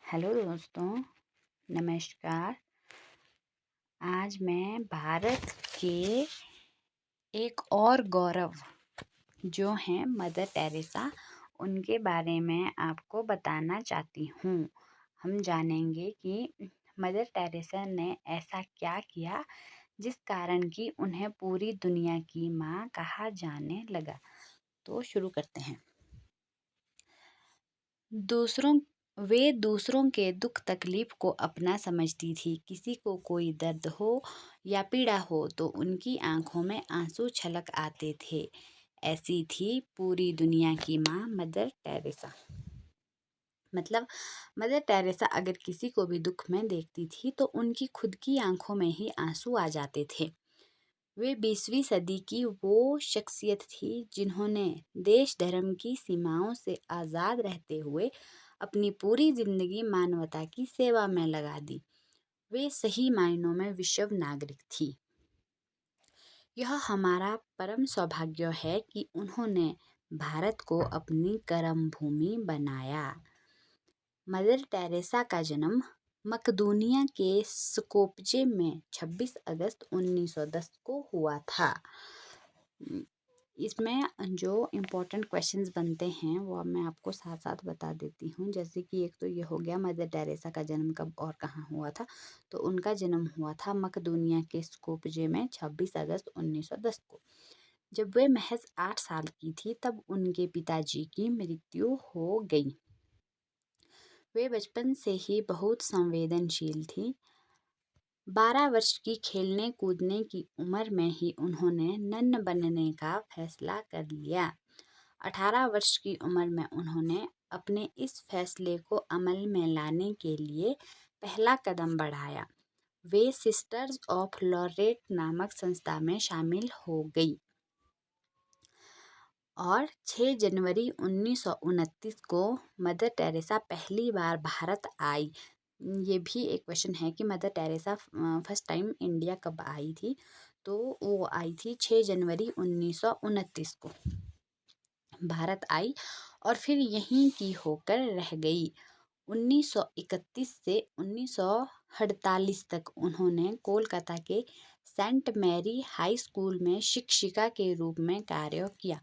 Hello दोस्तों, नमस्कार। आज मैं भारत के एक और गौरव जो हैं मदर टेरेसा, उनके बारे में आपको बताना चाहती हूँ। हम जानेंगे कि मदर टेरेसा ने ऐसा क्या किया जिस कारण कि उन्हें पूरी दुनिया की माँ कहा जाने लगा। तो शुरू करते हैं। दूसरों वे दूसरों के दुख तकलीफ को अपना समझती थी। किसी को कोई दर्द हो या पीड़ा हो तो उनकी आंखों में आंसू छलक आते थे। ऐसी थी पूरी दुनिया की माँ मदर टेरेसा। मतलब मदर टेरेसा अगर किसी को भी दुख में देखती थी तो उनकी खुद की आंखों में ही आंसू आ जाते थे। वे 20वीं सदी की वो शख्सियत थी जिन्होंने देश धर्म की सीमाओं से आज़ाद रहते हुए अपनी पूरी जिंदगी मानवता की सेवा में लगा दी। वे सही मायनों में विश्व नागरिक थी। यह हमारा परम सौभाग्य है कि उन्होंने भारत को अपनी कर्म भूमि बनाया। मदर टेरेसा का जन्म मकदूनिया के स्कोपजे में 26 अगस्त 1910 को हुआ था। इसमें जो इम्पोर्टेंट क्वेश्चंस बनते हैं वो अब मैं आपको साथ साथ बता देती हूँ। जैसे कि एक तो ये हो गया मदर टेरेसा का जन्म कब और कहाँ हुआ था। तो उनका जन्म हुआ था मकदूनिया के स्कोपजे में 26 अगस्त 1910 को। जब वे महज 8 साल की थी तब उनके पिताजी की मृत्यु हो गई। वे बचपन से ही बहुत संवेदनशील थी। 12 वर्ष की खेलने कूदने की उम्र में ही उन्होंने नन बनने का फैसला कर लिया। 18 वर्ष की उम्र में उन्होंने अपने इस फैसले को अमल में लाने के लिए पहला कदम बढ़ाया। वे सिस्टर्स ऑफ लॉरेट नामक संस्था में शामिल हो गई और 6 जनवरी 1929 को मदर टेरेसा पहली बार भारत आई। ये भी एक क्वेश्चन है कि mother Teresa first time India कब आई थी। तो वो आई थी 6 जनवरी 1929 को भारत आई और फिर यहीं की होकर रह गई। 1931 से 1948 तक उन्होंने कोलकाता के सेंट मैरी हाई स्कूल में शिक्षिका के रूप में कार्य किया।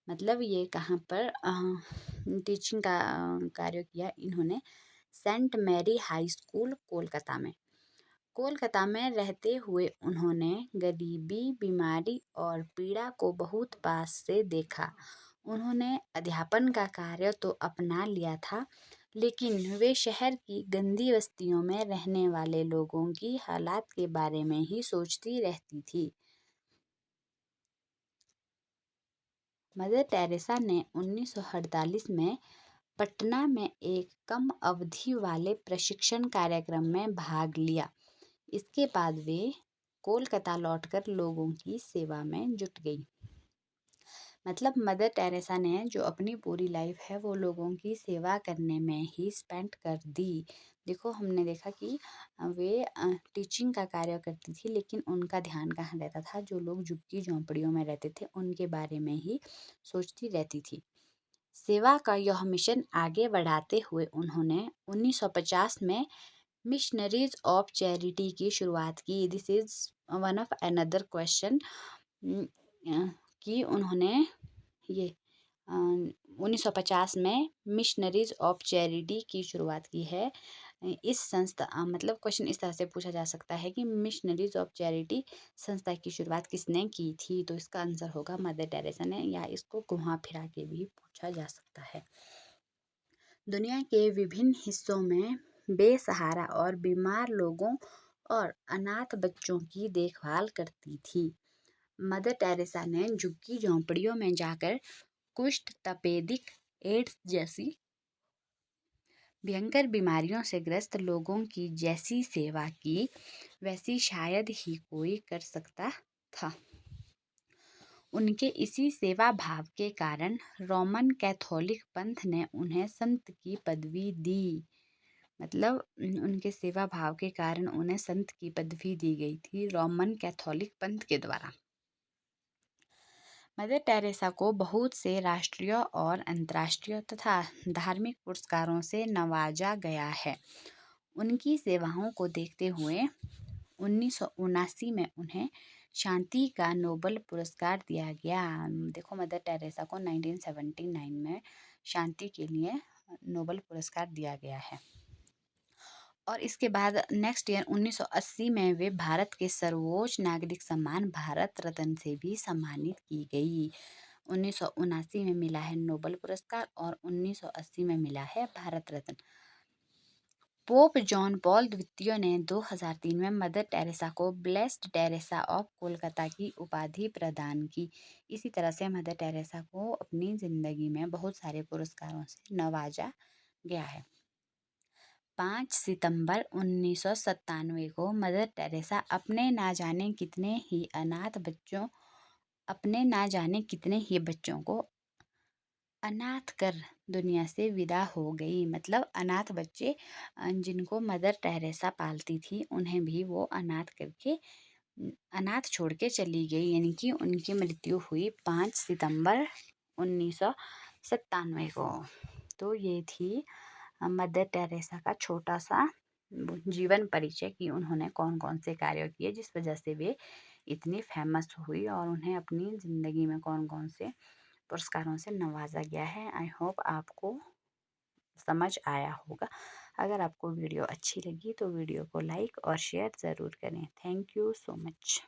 मतलब ये कहाँ पर टीचिंग का कार्य किया इन्होंने Saint Mary high school Kolkata में रहते हुए उन्होंने गरीबी, बीमारी और पीड़ा को बहुत पास से देखा। उन्होंने अध्यापन का कार्य तो अपना लिया था, लेकिन वे शहर की गंदी बस्तियों में रहने वाले लोगों की हालात के बारे में ही सोचती रहती थी। मदर टेरेसा ने 1948 में पटना में एक कम अवधि वाले प्रशिक्षण कार्यक्रम में भाग लिया। इसके बाद वे कोलकाता लौटकर लोगों की सेवा में जुट गई। मतलब मदर टेरेसा ने जो अपनी पूरी लाइफ है वो लोगों की सेवा करने में ही स्पेंड कर दी। देखो हमने देखा कि वे टीचिंग का कार्य करती थी, लेकिन उनका ध्यान कहाँ रहता था, जो लोग झुग्गी झोंपड़ियों में रहते थे उनके बारे में ही सोचती रहती थी। सेवा का यह मिशन आगे बढ़ाते हुए उन्होंने 1950 में मिशनरीज ऑफ चैरिटी की शुरुआत की। This is one of another question कि उन्होंने ये 1950 में मिशनरीज ऑफ चैरिटी की शुरुआत की है। इस संस्था मतलब क्वेश्चन इस तरह से पूछा जा सकता है कि मिशनरीज ऑफ चैरिटी संस्था की शुरुआत किसने की थी। तो इसका आंसर होगा मदर टेरेसा ने, या इसको घुमा फिरा के भी पूछा जा सकता है। दुनिया के विभिन्न हिस्सों में बेसहारा और बीमार लोगों और अनाथ बच्चों की देखभाल करती थी। मदर टेरेसा ने झुग्गी झोंपड़ियों में जाकर कुष्ठ, तपेदिक, एड्स जैसी भयंकर बीमारियों से ग्रस्त लोगों की जैसी सेवा की वैसी शायद ही कोई कर सकता था। उनके इसी सेवा भाव के कारण रोमन कैथोलिक पंथ ने उन्हें संत की पदवी दी। मतलब उनके सेवा भाव के कारण उन्हें संत की पदवी दी गई थी रोमन कैथोलिक पंथ के द्वारा। मदर टेरेसा को बहुत से राष्ट्रीय और अंतर्राष्ट्रीय तथा धार्मिक पुरस्कारों से नवाजा गया है। उनकी सेवाओं को देखते हुए 1979 में उन्हें शांति का नोबेल पुरस्कार दिया गया। देखो, मदर टेरेसा को 1979 में शांति के लिए नोबेल पुरस्कार दिया गया है। और इसके बाद नेक्स्ट ईयर 1980 में वे भारत के सर्वोच्च नागरिक सम्मान भारत रत्न से भी सम्मानित की गई। 1979 में मिला है नोबेल पुरस्कार और 1980 में मिला है Bharat Ratna. Pope John Paul द्वितीय ने 2003 में मदर टेरेसा को ब्लेस्ड टेरेसा ऑफ कोलकाता की उपाधि प्रदान की। इसी तरह से मदर टेरेसा को अपनी ज़िंदगी में बहुत सारे पुरस्कारों से नवाजा गया है। 5 सितंबर 1997 को मदर टेरेसा अपने ना जाने कितने ही बच्चों को अनाथ कर दुनिया से विदा हो गई। मतलब अनाथ बच्चे जिनको मदर टेरेसा पालती थी, उन्हें भी वो अनाथ छोड़ के चली गई। यानी कि उनकी मृत्यु हुई 5 सितंबर 1997 को। तो ये थी मदर टेरेसा का छोटा सा जीवन परिचय कि उन्होंने कौन कौन से कार्य किए जिस वजह से वे इतनी फेमस हुई और उन्हें अपनी ज़िंदगी में कौन कौन से पुरस्कारों से नवाजा गया है। आई होप आपको समझ आया होगा। अगर आपको वीडियो अच्छी लगी तो वीडियो को लाइक और शेयर ज़रूर करें। Thank you so much.